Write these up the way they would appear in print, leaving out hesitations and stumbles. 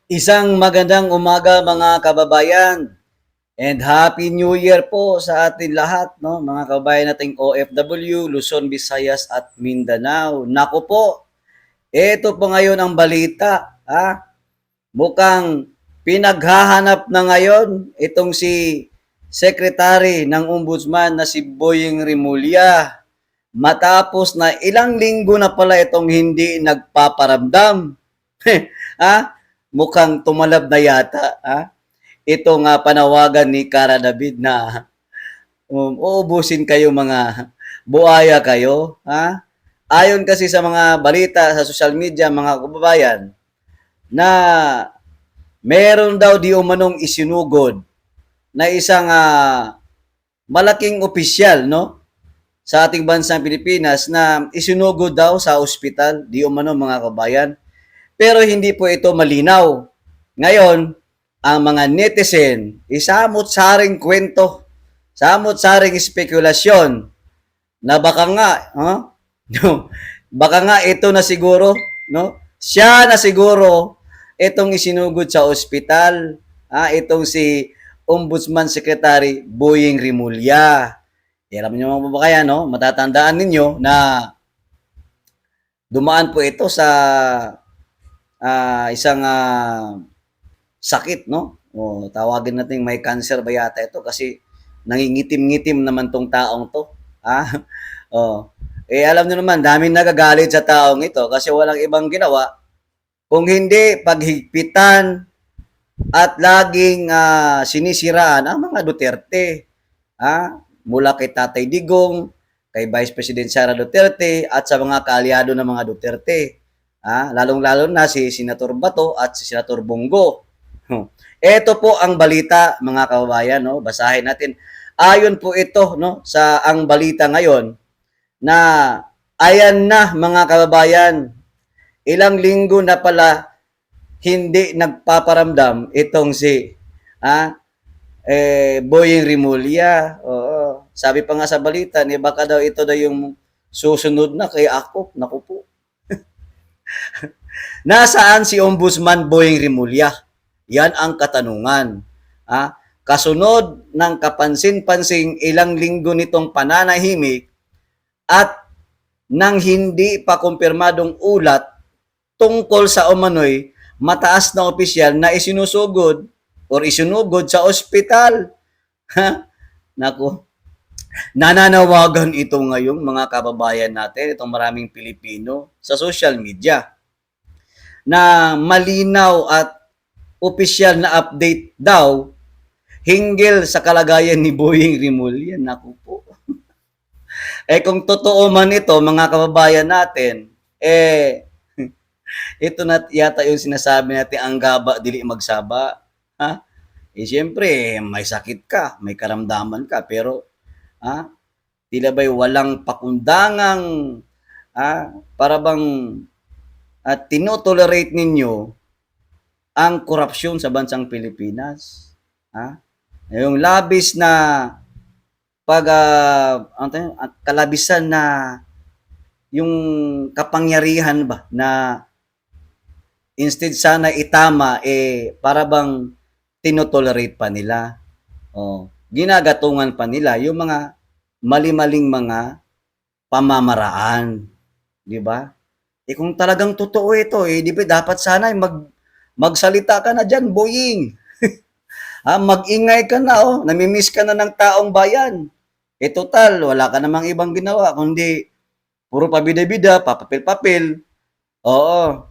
Isang magandang umaga mga kababayan and Happy New Year po sa atin lahat, no? Mga kababayan nating OFW, Luzon, Visayas at Mindanao. Naku po, ito po ngayon ang balita, ha? Mukhang pinaghahanap na ngayon itong si Secretary ng Ombudsman na si Boying Rimulya. Matapos na ilang linggo na pala itong hindi nagpaparamdam. ha? Mukhang tumalab na yata, ha? Ito nga panawagan ni Cara David na uubusin kayo mga buaya kayo, ha? Ayon kasi sa mga balita sa social media, mga kababayan, na meron daw di umanong isinugod na isang malaking opisyal, no? Sa ating bansang Pilipinas na isinugod daw sa ospital, di umano mga kabayan. Pero hindi po ito malinaw. Ngayon, ang mga netizen, isamot-saring kwento, samot-saring spekulasyon na baka nga, baka nga ito na siguro, no? Siya na siguro itong isinugod sa ospital, itong si Ombudsman Secretary Boying Rimulya. Alam niyo mga babayan, no? Matatandaan ninyo na dumaan po ito sa isang sakit, no? O tawagin natin may cancer ba yata ito kasi nangingitim-ngitim naman tong taong to. Ah, oh. Alam niyo naman, daming nagagalit sa taong ito kasi walang ibang ginawa kung hindi paghigpitan at laging sinisiraan ang mga Duterte. Mula kay Tatay Digong, kay Vice President Sara Duterte at sa mga kaalyado ng mga Duterte. Lalong-lalo na si Senator Bato at si Senator Bongo. Ito po ang balita mga kababayan, no? Basahin natin. Ayon po ito, no, sa ang balita ngayon na ayan na mga kababayan, ilang linggo na pala hindi nagpaparamdam itong si Boying Rimulya. Oo. Sabi pa nga sa balita, ni baka daw ito daw yung susunod na kay Akop. Naku po. Nasaan si Ombudsman Boying Rimulya? Yan ang katanungan. Kasunod ng kapansin-pansing ilang linggo nitong pananahimik at nang hindi pa kumpirmadong ulat tungkol sa umano'y mataas na opisyal na isinusugod or isinugod sa ospital. Naku, nananawagan ito ngayong mga kababayan natin, itong maraming Pilipino sa social media na malinaw at opisyal na update daw hinggil sa kalagayan ni Boying Rimulya. Naku po. Kung totoo man ito, mga kababayan natin, ito na yata yung sinasabi natin, ang gaba, dili magsaba. Siyempre, may sakit ka, may karamdaman ka, pero, tila ba'y walang pakundangang, para bang, tinotolerate ninyo ang korupsyon sa bansang Pilipinas. Yung labis na kalabisan na yung kapangyarihan ba na instead sana itama para bang tinotolerate pa nila. Ginagatungan pa nila yung mga mali-maling mga pamamaraan, di ba? Kung talagang totoo ito, di ba dapat sana magsalita ka na diyan, Boying. Mag-ingay ka na, namimiss ka na ng taong bayan. Total, wala ka namang ibang ginawa, kundi puro pabida-bida, papapil-papil. Oo.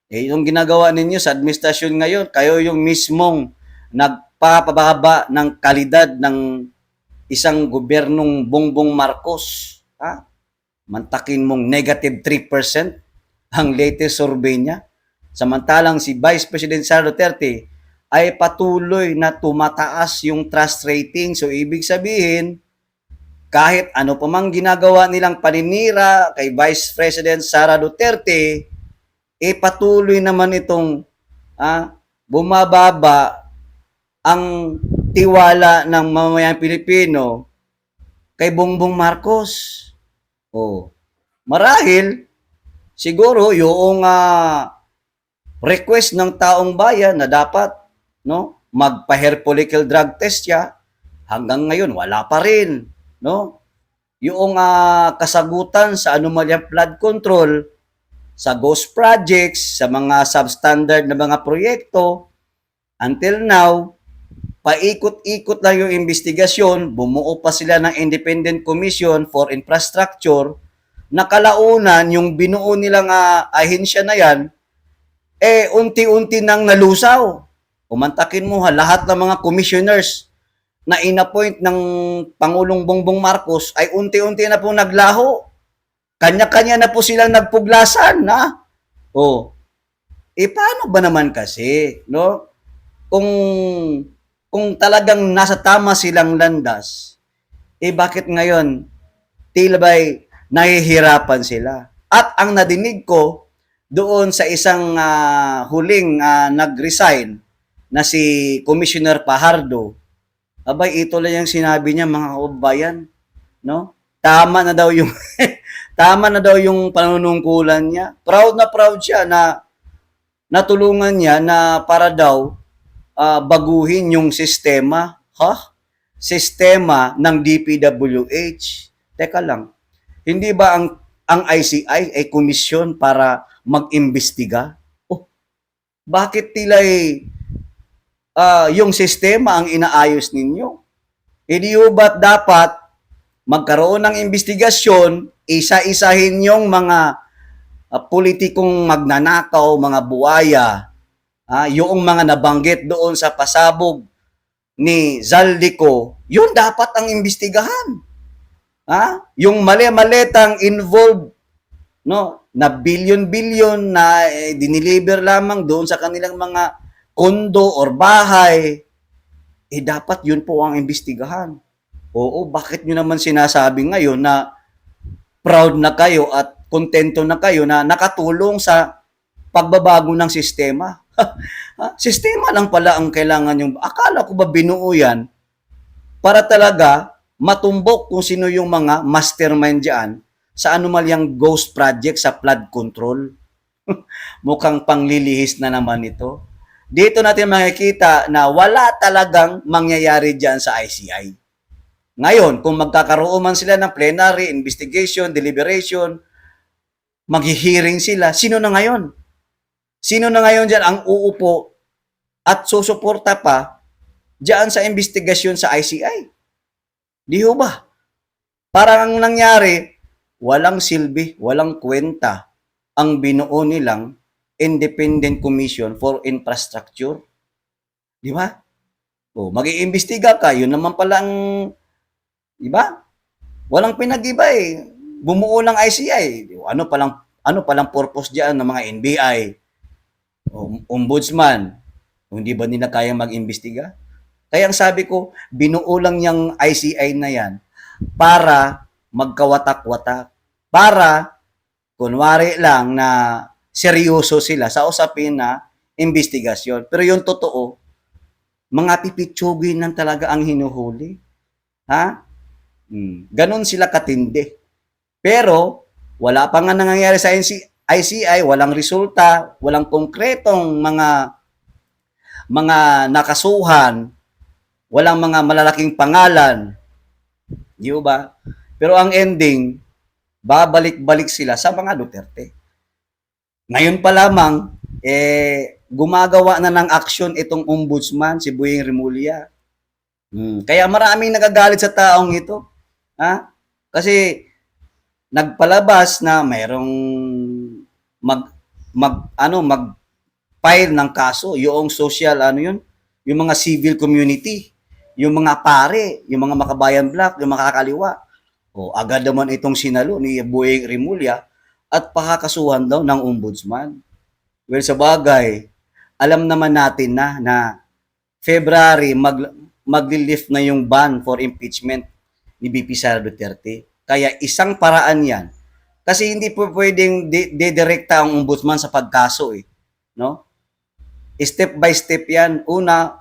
Yung ginagawa ninyo sa administrasyon ngayon, kayo yung mismong nagpapababa ng kalidad ng isang gobyernong Bongbong Marcos. Mantakin mong negative 3% ang latest survey niya. Samantalang si Vice President Sara Duterte ay patuloy na tumataas yung trust rating. So, ibig sabihin, kahit ano pa mang ginagawa nilang paninira kay Vice President Sara Duterte, patuloy naman itong bumababa ang tiwala ng mamamayang Pilipino kay Bongbong Marcos. Marahil, siguro yung request ng taong bayan na dapat, no, magpa-hair follicle drug test siya, hanggang ngayon wala pa rin, no? Yung kasagutan sa anomalyang flood control, sa ghost projects, sa mga substandard na mga proyekto, until now, paikot-ikot lang yung investigasyon, bumuo pa sila ng Independent Commission for Infrastructure, na kalaunan yung binuo nilang ahensya na yan, unti-unti nang nalusaw. Umantakin mo lahat ng mga commissioners na inappoint ng Pangulong Bongbong Marcos ay unti-unti na po naglaho. Kanya-kanya na po silang nagpuglasan, na. Oh, paano ba naman kasi, no? Kung talagang nasa tama silang landas, bakit ngayon tila ba'y nahihirapan sila? At ang nadinig ko doon sa isang huling nag-resign na si Commissioner Pahardo, abay, ito lang yung sinabi niya, mga kababayan, no? Tama na daw yung tama na daw yung panunungkulan niya. Proud na proud siya na natulungan niya na para daw baguhin yung sistema, sistema ng DPWH. Teka lang, hindi ba ang ICI ay komisyon para mag-imbestiga? Oh, bakit tila yung sistema ang inaayos ninyo? Hindi ba dapat magkaroon ng investigasyon, isa-isahin yung mga politikong magnanakaw, mga buwaya, yung mga nabanggit doon sa pasabog ni Zaldico, yun dapat ang imbestigahan. Yung mali-maletang involved, no, na billion-billion na diniliver lamang doon sa kanilang mga kondo or bahay, dapat yun po ang imbestigahan. Oo, bakit nyo naman sinasabi ngayon na proud na kayo at kontento na kayo na nakatulong sa pagbabago ng sistema? Sistema lang pala ang kailangan yung... Akala ko ba binuo yan para talaga matumbok kung sino yung mga mastermind dyan sa anomalyang ghost project sa flood control. Mukhang panglilihis na naman ito. Dito natin makikita na wala talagang mangyayari dyan sa ICI. Ngayon, kung magkakaroon man sila ng plenary, investigation, deliberation, maghihearing sila, sino na ngayon? Sino na ngayon dyan ang uupo at susuporta pa dyan sa investigasyon sa ICI? Di ho ba? Parang ang nangyari, walang silbi, walang kwenta ang binuo nilang Independent Commission for Infrastructure. Di ba? O, mag-iimbestiga ka, yun naman pala ang... Di ba? Walang pinag-iba eh. Bumuo ng ICI. Ano palang purpose diyan ng mga NBI? Ombudsman. Hindi ba nila kayang mag-imbestiga? Kaya ang sabi ko, binuo lang yung ICI na yan para magkawatak-watak. Para, kunwari lang na seryoso sila sa usapin na investigasyon. Pero yung totoo, mga pipitsugin lang talaga ang hinuhuli. Ganon sila katindi. Pero, wala pa nga nangyayari sa ICI, walang resulta, walang konkretong mga nakasuhan, walang mga malalaking pangalan. Di ba? Pero ang ending, babalik-balik sila sa mga Duterte. Ngayon pa lamang, gumagawa na ng aksyon itong ombudsman, si Boyeng Remulla. Kaya maraming nagagalit sa taong ito. Kasi nagpalabas na mayroong mag-file ng kaso, yung social, yung mga civil community, yung mga pare, yung mga Makabayan Black, yung makakaliwa. Agad naman itong sinalo ni Boyeng Remulla at pakakasuhan daw ng ombudsman. Well, sa bagay, alam naman natin na February magli-lift na yung ban for impeachment ni VP Sara Duterte. Kaya isang paraan yan. Kasi hindi po pwedeng dedirekta ang ombudsman sa pagkaso no? Step by step yan. Una,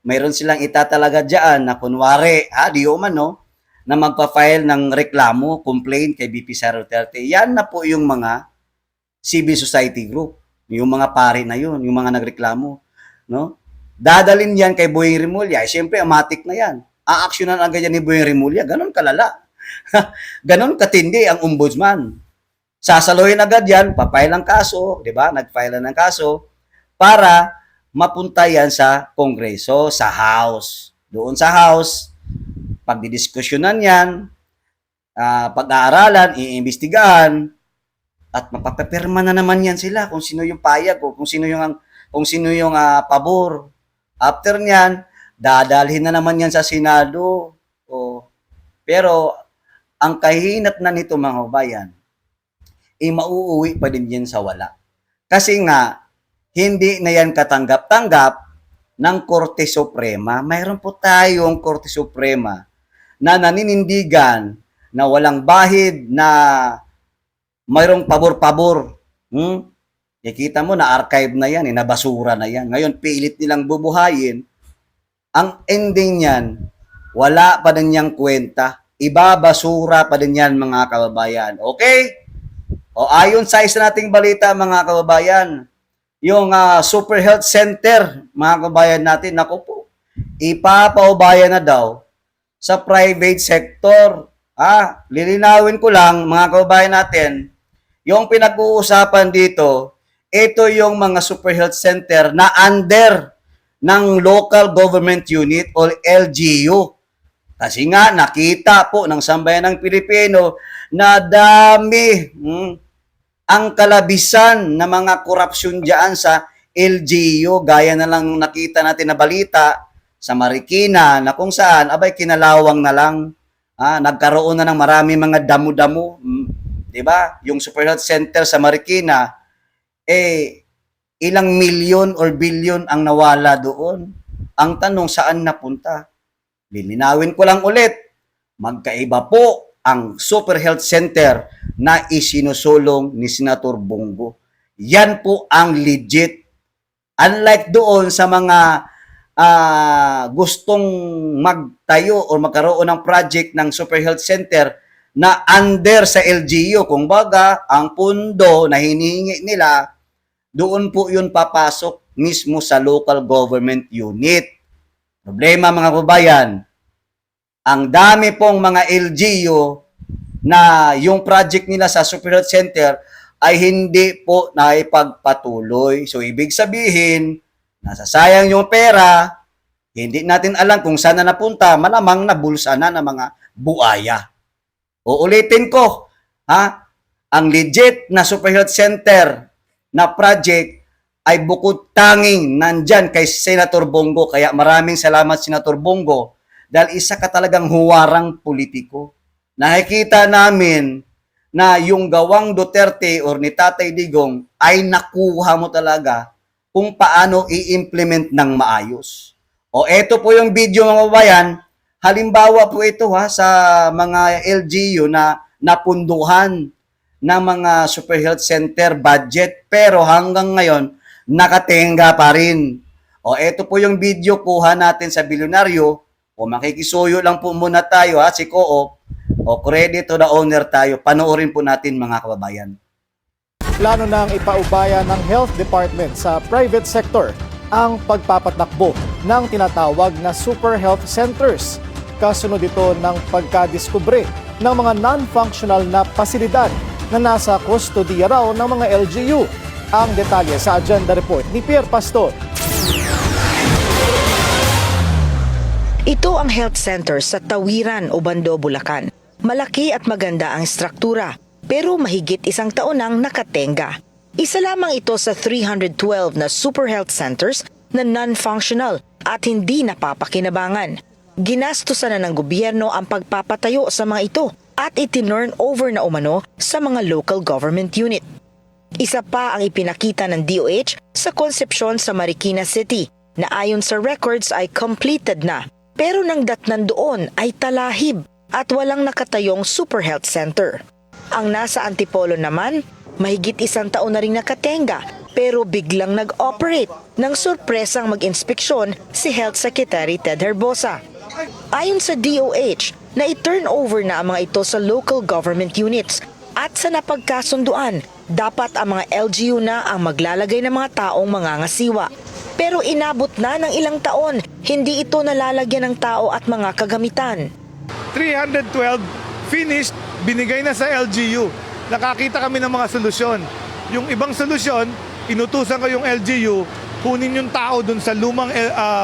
mayroon silang itatalaga diyan na kunwari, di man no, na magpa-file ng reklamo, complaint kay VP Sara Duterte. Yan na po yung mga civil society group. yung mga pare na yun, yung mga nagreklamo, no? Dadalin yan kay Boyeng Rimulya, siyempre amatik na yan. Aaksyonan agad yan ni Boyeng Rimulya, ganun kalala. Ganon katindi ang ombudsman. Sasaluhin agad yan, papile ng kaso, di ba? Nag-file ng kaso para mapunta yan sa Kongreso, sa House. Doon sa House, pagdidiskusyonan yan, pag-aaralan, iimbestigahan, at mapapapirma na naman yan sila kung sino yung payag o kung sino yung pabor. After niyan, dadalhin na naman yan sa Senado. Pero ang kahinat na nito mga kabayan, mauuwi pa din yan sa wala. Kasi nga, hindi na yan katanggap-tanggap ng Korte Suprema. Mayroon po tayong Korte Suprema na naninindigan na walang bahid, na mayroong pabor-pabor. Nakita mo na archive na yan, nabasura na yan. Ngayon, pilit nilang bubuhayin. Ang ending niyan, wala pa din niyang kwenta. Ibabasura pa din yan mga kababayan. Okay? Ayon sa isa nating balita mga kababayan, yung Super Health Center, mga kababayan natin, naku po, ipapaubayan na daw sa private sector. Lilinawin ko lang mga kababayan natin, yung pinag-uusapan dito, ito yung mga Super Health Center na under ng Local Government Unit o LGU. Kasi nga nakita po ng sambayan ng Pilipino na dami ang kalabisan na mga korupsyon diyan sa LGU, gaya na lang nakita natin na balita sa Marikina na kung saan abay kinalawang na lang, nagkaroon na ng marami mga damo-damo, 'di ba? Yung Super Health Center sa Marikina, ilang milyon or bilyon ang nawala doon. Ang tanong, saan napunta? Lilinawin ko lang ulit, magkaiba po ang Super Health Center na isinusulong ni Senator Bongo. Yan po ang legit. Unlike doon sa mga gustong magtayo o magkaroon ng project ng Super Health Center na under sa LGU, kung baga, ang pundo na hinihingi nila, doon po yun papasok mismo sa local government unit. Problema mga kababayan, ang dami pong mga LGU na yung project nila sa Super Health Center ay hindi po naipagpatuloy. So ibig sabihin, nasasayang yung pera, hindi natin alam kung saan na napunta, malamang nabulsa na ng mga buaya. Uulitin ko, ang legit na Super Health Center na project ay bukod tanging nandyan kay Senator Bongo. Kaya maraming salamat Senator Bongo dahil isa ka talagang huwarang politiko. Nakikita namin na yung gawang Duterte or ni Tatay Digong ay nakuha mo talaga kung paano i-implement ng maayos. Eto po yung video mga babayan. Halimbawa po ito sa mga LGU na napunduhan ng mga Super Health Center budget, pero hanggang ngayon nakatenga pa rin. Ito po yung video kuha natin sa Bilyonaryo. Makikisuyo lang po muna tayo si Co-op. Credit to the owner tayo. Panoorin po natin mga kababayan. Plano nang ipaubaya ng Health Department sa private sector ang pagpapatakbo ng tinatawag na Super Health Centers. Kasunod ito ng pagkadiskubre ng mga non-functional na pasilidad na nasa kustodiya raw ng mga LGU. Ang detalye sa agenda report ni Pierre Pastor. Ito ang health center sa Tawiran o Bando, Bulacan. Malaki at maganda ang struktura, pero mahigit isang taon nang nakatenga. Isa lamang ito sa 312 na super health centers na non-functional at hindi napapakinabangan. Ginastusan na ng gobyerno ang pagpapatayo sa mga ito at itinurn over na umano sa mga local government unit. Isa pa ang ipinakita ng DOH sa konsepsyon sa Marikina City na ayon sa records ay completed na, pero nang datnan doon ay talahib at walang nakatayong super health center. Ang nasa Antipolo naman, mahigit isang taon na rin nakatenga pero biglang nag-operate nang sorpresang mag-inspeksyon si Health Secretary Ted Herbosa. Ayon sa DOH, na i-turn over na ang mga ito sa local government units at sa napagkasunduan Dapat ang mga LGU na ang maglalagay ng mga taong mangangasiwa. Pero inabot na ng ilang taon, hindi ito nalalagyan ng tao at mga kagamitan. 312 finished, binigay na sa LGU. Nakakita kami ng mga solusyon. Yung ibang solusyon, inutusan ko yung LGU, kunin yung tao dun sa lumang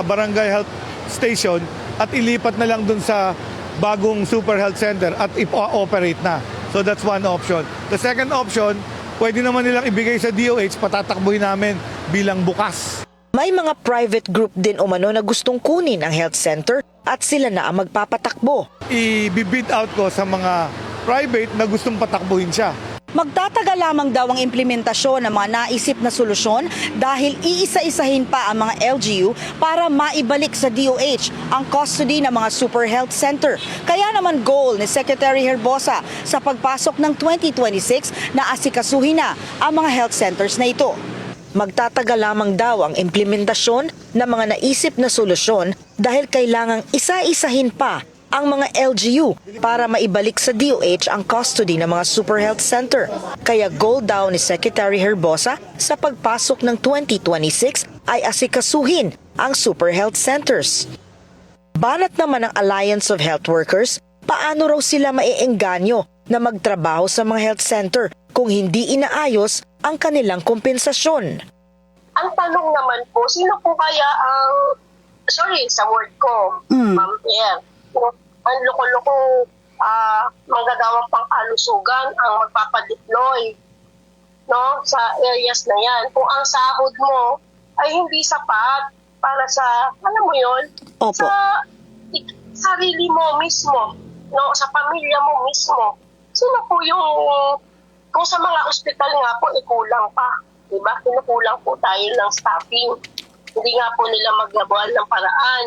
barangay health station at ilipat na lang dun sa bagong super health center at ipa-operate na. So that's one option. The second option, pwede naman nilang ibigay sa DOH, patatakbuhin namin bilang bukas. May mga private group din umano na gustong kunin ang health center at sila na ang magpapatakbo. I-bid out ko sa mga private na gustong patakbuhin siya. Magtatagal lamang daw ang implementasyon ng mga naisip na solusyon dahil iisa-isahin pa ang mga LGU para maibalik sa DOH ang custody ng mga super health center. Kaya naman goal ni Secretary Herbosa sa pagpasok ng 2026 na asikasuhin na ang mga health centers na ito. Magtatagal lamang daw ang implementasyon ng mga naisip na solusyon dahil kailangang isa-isahin pa ang mga LGU para maibalik sa DOH ang custody ng mga super health center. Kaya goal daw ni Secretary Herbosa sa pagpasok ng 2026 ay asikasuhin ang super health centers. Banat naman ng Alliance of Health Workers, paano raw sila maiengganyo na magtrabaho sa mga health center kung hindi inaayos ang kanilang kompensasyon. Ang tanong naman po, sino po kaya ang, sa word ko, Ma'am Pierre, ang loko-loko manggagawang pang-alusugan ang magpapadeploy sa areas na yan. Kung ang sahod mo ay hindi sapat para sa, alam mo yun, Opo. sa sarili mo mismo, sa pamilya mo mismo. Sino po yung, kung sa mga ospital nga po, kulang pa. Diba? Kinukulang po tayo ng staffing. Hindi nga po nila maglabuan ng paraan.